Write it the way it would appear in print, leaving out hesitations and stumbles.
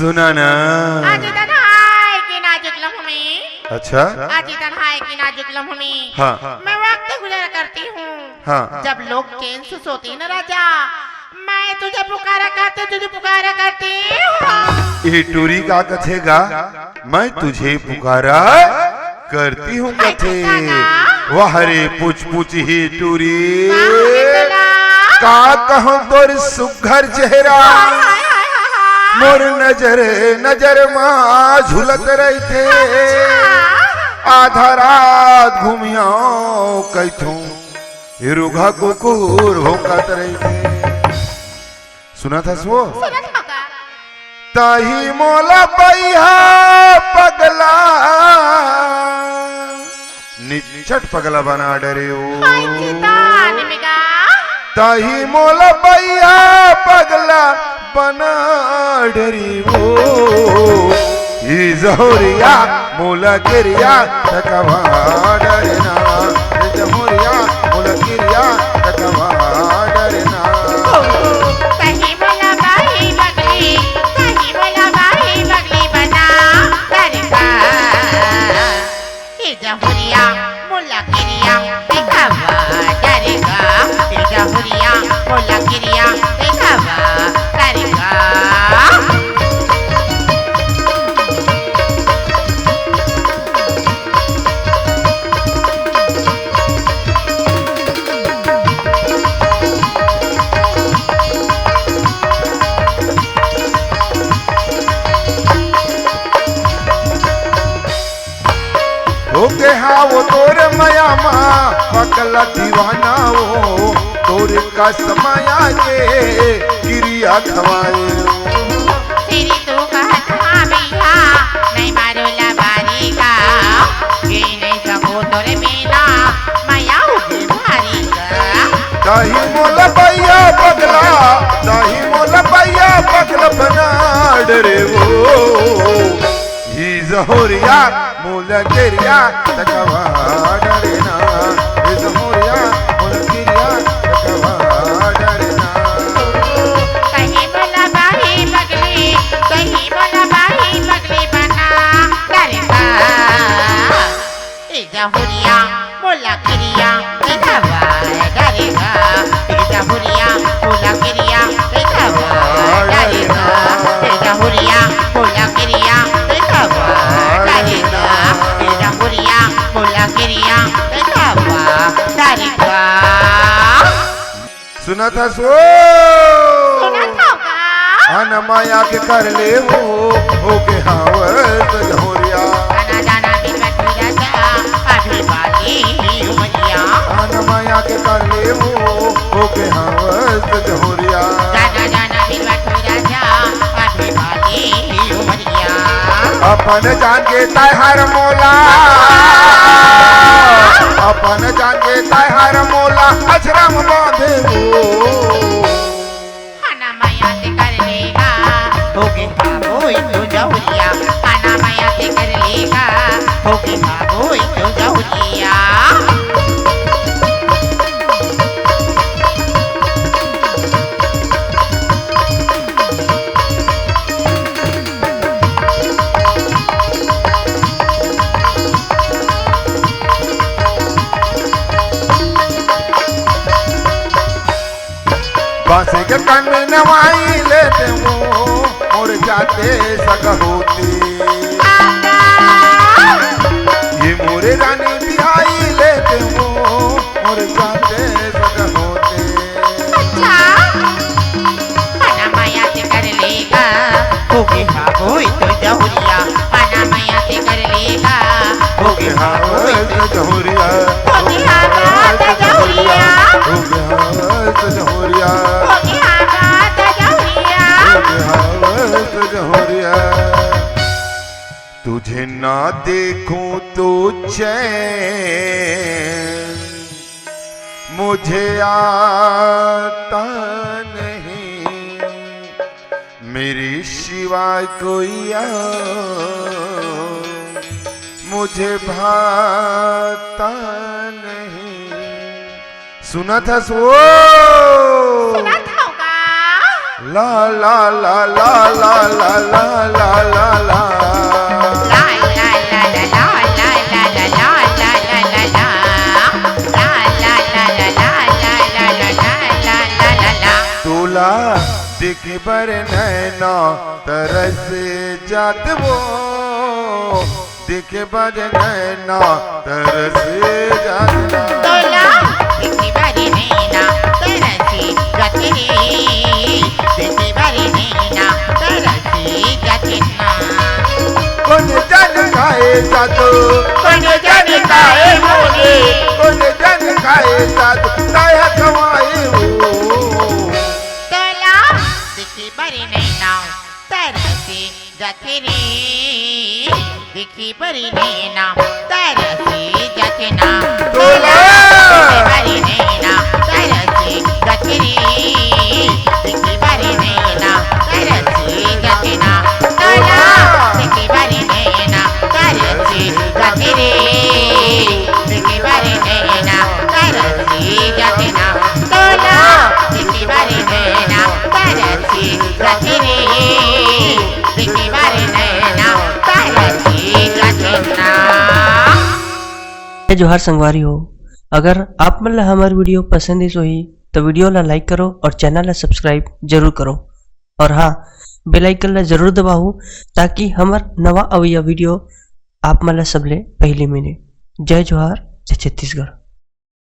सुना ना। आज तन्हाई की नाजुक लम्हों में। अच्छा। आज तन्हाई की नाजुक लम्हों में। हाँ। मैं वक्त गुजर करती हूँ। हाँ। जब लोग चैन से सोते न राजा, मैं तुझे पुकारा करती, तुझे पुकारा करती हूँ। ये टूरी का कथेगा, मैं तुझे पुकारा करती हूँ कथे। वाह रे पूछ पूछ ही टूरी, का कहूँ तोर सुघर चेहरा, मोर नजर नजर माँ झुलत रही थे। आधा रात घूमिया कैथू रुघा कुकुर भौंकत रही थे। सुना था सो ताही मोला पैया पगला, निचट पगला बना डरे ताही मोला पैया पगला बना डरी वो। ये जहोरिया मोला गिरिया तकवा डरना, जहोरिया मोला गिरिया तकवा डरना। कहीं बोला बाही बगली, कहीं बोला बाही बगली बना डरगा। ये जहुरिया मोला गिरिया तकवा डरगा, ये जहुरिया मोला गिरिया तकवा डरगा। ओके हाँ वो तोर माया माँ पकला दीवाना वो, तोर का समाया के गिरिया खवाए। तेरी तो कहता बिया नहीं मारो लबारी का, ये नहीं सको तोरे बिना माया उगे भारी का। दाही मोला बैया पगला, दाही मोला बैया पगला बना डरे वो। ही जहोरिया मोला गिरिया तकवा डरना, ही जहोरिया मोला गिरिया तकवा डरना। कहीं बोला बाही बगली, कहीं बोला बाही बगली बना डरगा। ये जहुरिया मोला गिरिया तकवा डरगा, ये जहुरिया मोला गिरिया तकवा डरगा, ये जहुरिया मोला गिरिया तकवा डरगा, ये जहुरिया मोला गिरिया तकवा डरगा। सुना था सो सुना था का? आना माया के कर ले वो, ओके हावत जहोरिया। आना जाना दिन में तुझा जा, अभी वाली ही उमरिया। आना माया के कर ले वो, ओके हावत जहोरिया। जाना जाना दिन में तुझा जा, अभी वाली ही उमरिया। अपन जान के ताहर मोला, अपन जान के ताहर मोला अजरम बांधे वो। आना माया से कर लेगा, होगे बाबू तू जहुरिया। आना माया से कर लेगा, होगे बाबू तू जहुरिया। बांसे के कान में नवाई लेते वो और जाते सग होती। ये मोरे रानी बिहाई लेते वो और जाते सग होते। अच्छा आना माया से कर लेगा, होगे बाबू तू जहुरिया। आना माया से कर लेगा, होगे हावत जहोरिया, होगे हावत जहुरिया, होगे हावत जहोरिया, होगे हावत जहुरिया। होगे हावत जहोरिया। तुझे ना देखूं तो चैन मुझे आता नहीं, मेरी सिवाय कोई और मुझे भाता नहीं। सुना था सो सुना था होगा? ला ला ला ला ला ला ला ला ला ला तोला देखे बर नैना तरस जात वो देखे बर नैना तरस जात तोला देखे बारी नैना तरसी गति देखे बारी नैना तरसी गति कौन जन खाए जादू कौन जन खाए मोने कौन जन खाए जादू ताया कमाए हो तोला देखे बारी नैना तरसी गति देखे बारी नैना तरसी गति तोला बारी नैना तरसी गति देखे बारी नैना तरसी गति तोला देखे बारी नैना तरसी गति देखे बारी नैना तरसी गति तोला देखे बारी नैना तरसी गति देखे बारी नैना तरसी गति जोहार संगवारी हो। अगर आप मन ला हमार वीडियो पसंद ही तो वीडियो ला लाइक करो और चैनल ला सब्सक्राइब जरूर करो और हाँ बेल आइकन ला जरूर दबाओ ताकि हमार नवा अवैया वीडियो आप मन ला सबले पहले मिले। जय जोहार, जय छत्तीसगढ़।